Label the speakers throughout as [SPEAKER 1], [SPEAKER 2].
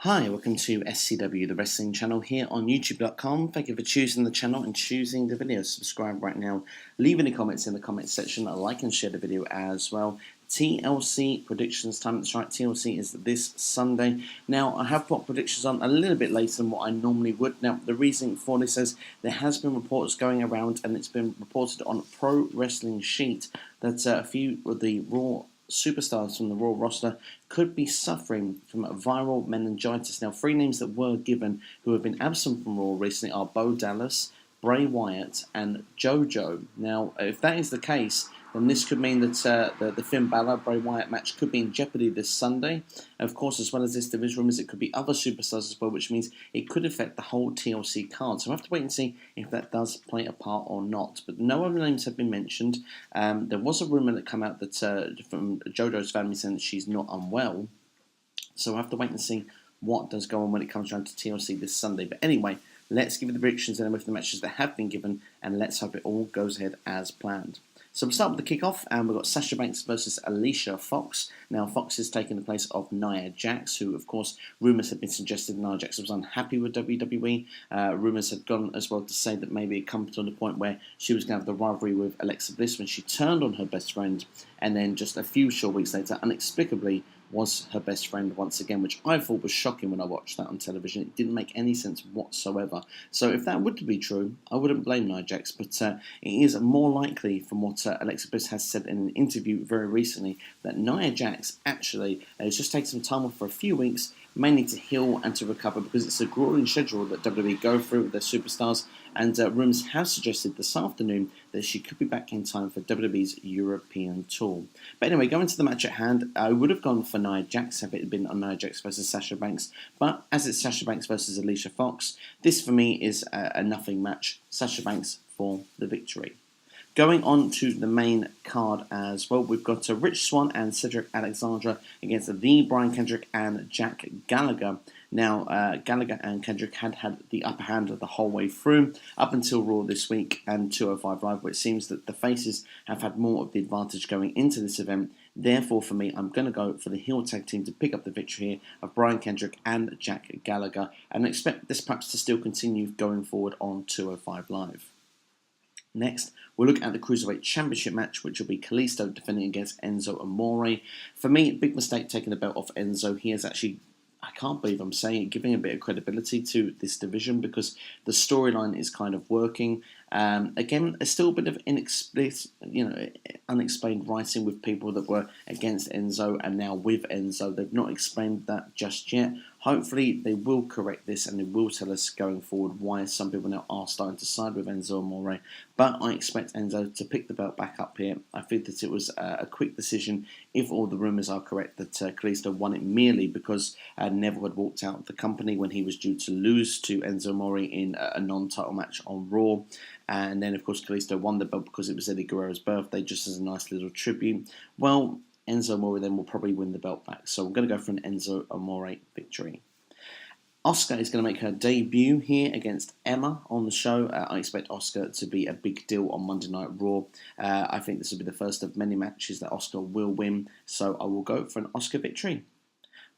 [SPEAKER 1] Hi, welcome to SCW, the wrestling channel here on YouTube.com. Thank you for choosing the channel and choosing the video. Subscribe right now. Leave any comments in the comments section. Like and share the video as well. TLC predictions time. That's right, TLC is this Sunday. Now, I have put predictions on a little bit later than what I normally would. Now, the reason for this is there has been reports going around, and it's been reported on Pro Wrestling Sheet that a few of the Raw superstars from the Raw roster could be suffering from viral meningitis. Now, three names that were given who have been absent from Raw recently are Bo Dallas, Bray Wyatt, and JoJo. Now, if that is the case, then this could mean that the Finn Balor-Bray Wyatt match could be in jeopardy this Sunday. Of course, as well as this, there is rumours it could be other superstars as well, which means it could affect the whole TLC card. So we'll have to wait and see if that does play a part or not. But no other names have been mentioned. There was a rumour that came out that from JoJo's family saying that she's not unwell. So we'll have to wait and see what does go on when it comes down to TLC this Sunday. But anyway, let's give you the predictions and with the matches that have been given, and let's hope it all goes ahead as planned. So we'll start with the kickoff, and we've got Sasha Banks versus Alicia Fox. Now, Fox is taking the place of Nia Jax, who, of course, rumours have been suggested Nia Jax was unhappy with WWE. Rumours had gone as well to say that maybe it come to the point where she was going to have the rivalry with Alexa Bliss when she turned on her best friend, and then just a few short weeks later, inexplicably, was her best friend once again, which I thought was shocking when I watched that on television. It didn't make any sense whatsoever. So if that would be true, I wouldn't blame Nia Jax, but it is more likely, from what Alexa Bliss has said in an interview very recently, that Nia Jax actually is just taking some time off for a few weeks, mainly to heal and to recover, because it's a grueling schedule that WWE go through with their superstars, and rumours have suggested this afternoon that she could be back in time for WWE's European tour. But anyway, going to the match at hand, I would have gone for Nia Jax if it had been on Nia Jax versus Sasha Banks, but as it's Sasha Banks versus Alicia Fox, this for me is a nothing match. Sasha Banks for the victory. Going on to the main card as well, we've got Rich Swann and Cedric Alexandra against the Brian Kendrick and Jack Gallagher. Now, Gallagher and Kendrick had the upper hand the whole way through, up until Raw this week and 205 Live, where it seems that the faces have had more of the advantage going into this event. Therefore, for me, I'm going to go for the heel tag team to pick up the victory here of Brian Kendrick and Jack Gallagher, and expect this perhaps to still continue going forward on 205 Live. Next, we'll look at the Cruiserweight Championship match, which will be Kalisto defending against Enzo Amore. For me, big mistake taking the belt off Enzo. He has actually, I can't believe I'm saying it, giving a bit of credibility to this division, because the storyline is kind of working. Again, there's still a bit of unexplained writing with people that were against Enzo and now with Enzo. They've not explained that just yet. Hopefully, they will correct this and they will tell us going forward why some people now are starting to side with Enzo Amore. But I expect Enzo to pick the belt back up here. I think that it was a quick decision, if all the rumours are correct, that Kalisto won it merely because Neville had walked out of the company when he was due to lose to Enzo Amore in a non-title match on Raw. And then, of course, Kalisto won the belt because it was Eddie Guerrero's birthday, just as a nice little tribute. Well, Enzo Amore then will probably win the belt back. So we're going to go for an Enzo Amore victory. Asuka is going to make her debut here against Emma on the show. I expect Asuka to be a big deal on Monday Night Raw. I think this will be the first of many matches that Asuka will win. So I will go for an Asuka victory.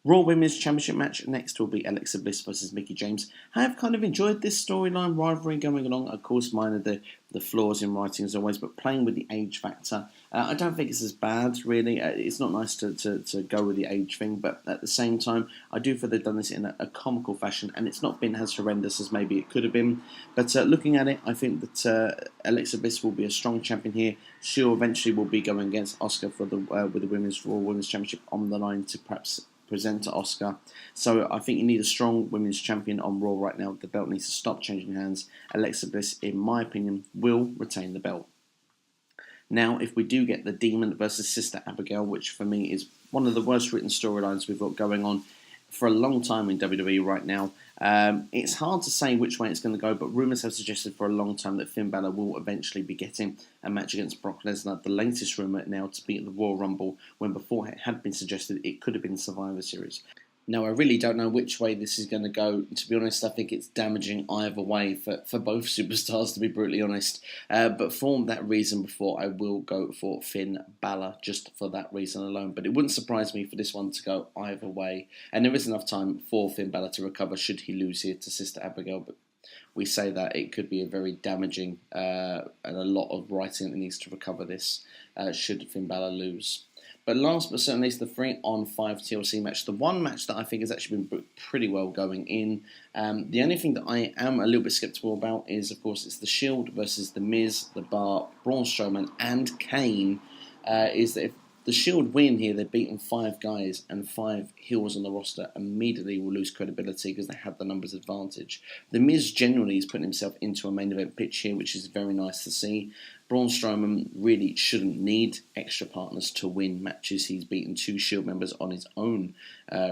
[SPEAKER 1] Raw Women's Championship match next will be Alexa Bliss versus Mickie James. I have kind of enjoyed this storyline rivalry going along. Of course, mine are the flaws in writing as always, but playing with the age factor, I don't think it's as bad, really. It's not nice to go with the age thing, but at the same time, I do feel they've done this in a comical fashion, and it's not been as horrendous as maybe it could have been. But looking at it, I think that Alexa Bliss will be a strong champion here. She eventually will be going against Asuka for with the Raw Women's Championship on the line to perhaps present to Asuka. So I think you need a strong women's champion on Raw right now. The belt needs to stop changing hands. Alexa Bliss, in my opinion, will retain the belt. Now, if we do get the Demon versus Sister Abigail, which for me is one of the worst written storylines we've got going on for a long time in WWE right now, it's hard to say which way it's going to go, but rumours have suggested for a long time that Finn Balor will eventually be getting a match against Brock Lesnar. The latest rumour now to be at the Royal Rumble, when before it had been suggested it could have been Survivor Series. Now, I really don't know which way this is going to go. To be honest, I think it's damaging either way for both superstars, to be brutally honest. But for that reason before, I will go for Finn Balor, just for that reason alone. But it wouldn't surprise me for this one to go either way. And there is enough time for Finn Balor to recover should he lose here to Sister Abigail. But we say that it could be a very damaging and a lot of writing that needs to recover this should Finn Balor lose. But last but certainly least, the 3-on-5 TLC match. The one match that I think has actually been booked pretty well going in. The only thing that I am a little bit sceptical about is, of course, it's the Shield versus the Miz, the Bar, Braun Strowman, and Kane. Is that if the Shield win here, they've beaten 5 guys and 5 heels on the roster, immediately will lose credibility because they have the numbers advantage. The Miz generally is putting himself into a main event pitch here, which is very nice to see. Braun Strowman really shouldn't need extra partners to win matches. He's beaten 2 Shield members on his own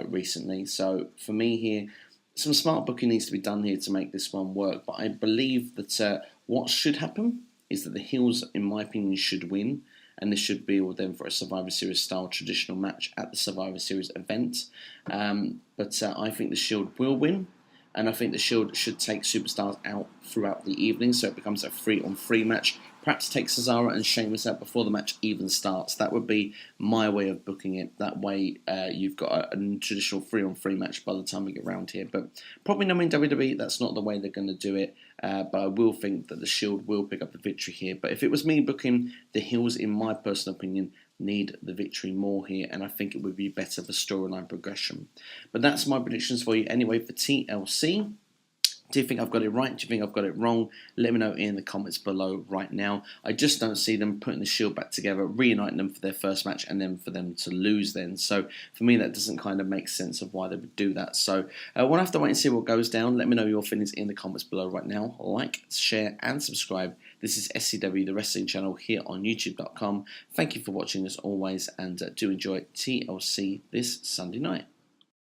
[SPEAKER 1] recently. So for me here, some smart booking needs to be done here to make this one work. But I believe that what should happen is that the heels, in my opinion, should win. And this should be all then for a Survivor Series style traditional match at the Survivor Series event. But I think the Shield will win. And I think the Shield should take superstars out throughout the evening, so it becomes a 3-on-3 match. Perhaps take Cesaro and Sheamus out before the match even starts. That would be my way of booking it. That way you've got a traditional 3-on-3 match by the time we get around here. But probably not in WWE, that's not the way they're going to do it. But I will think that the Shield will pick up the victory here. But if it was me booking, the heels, in my personal opinion, need the victory more here, and I think it would be better for storyline progression. But that's my predictions for you anyway for TLC. Do you think I've got it right? Do you think I've got it wrong? Let me know in the comments below right now. I just don't see them putting the Shield back together, reuniting them for their first match, and then for them to lose then. So for me, that doesn't kind of make sense of why they would do that. So we'll have to wait and see what goes down. Let me know your feelings in the comments below right now. Like, share, and subscribe. This is SCW, the wrestling channel here on YouTube.com. Thank you for watching as always, and do enjoy TLC this Sunday night.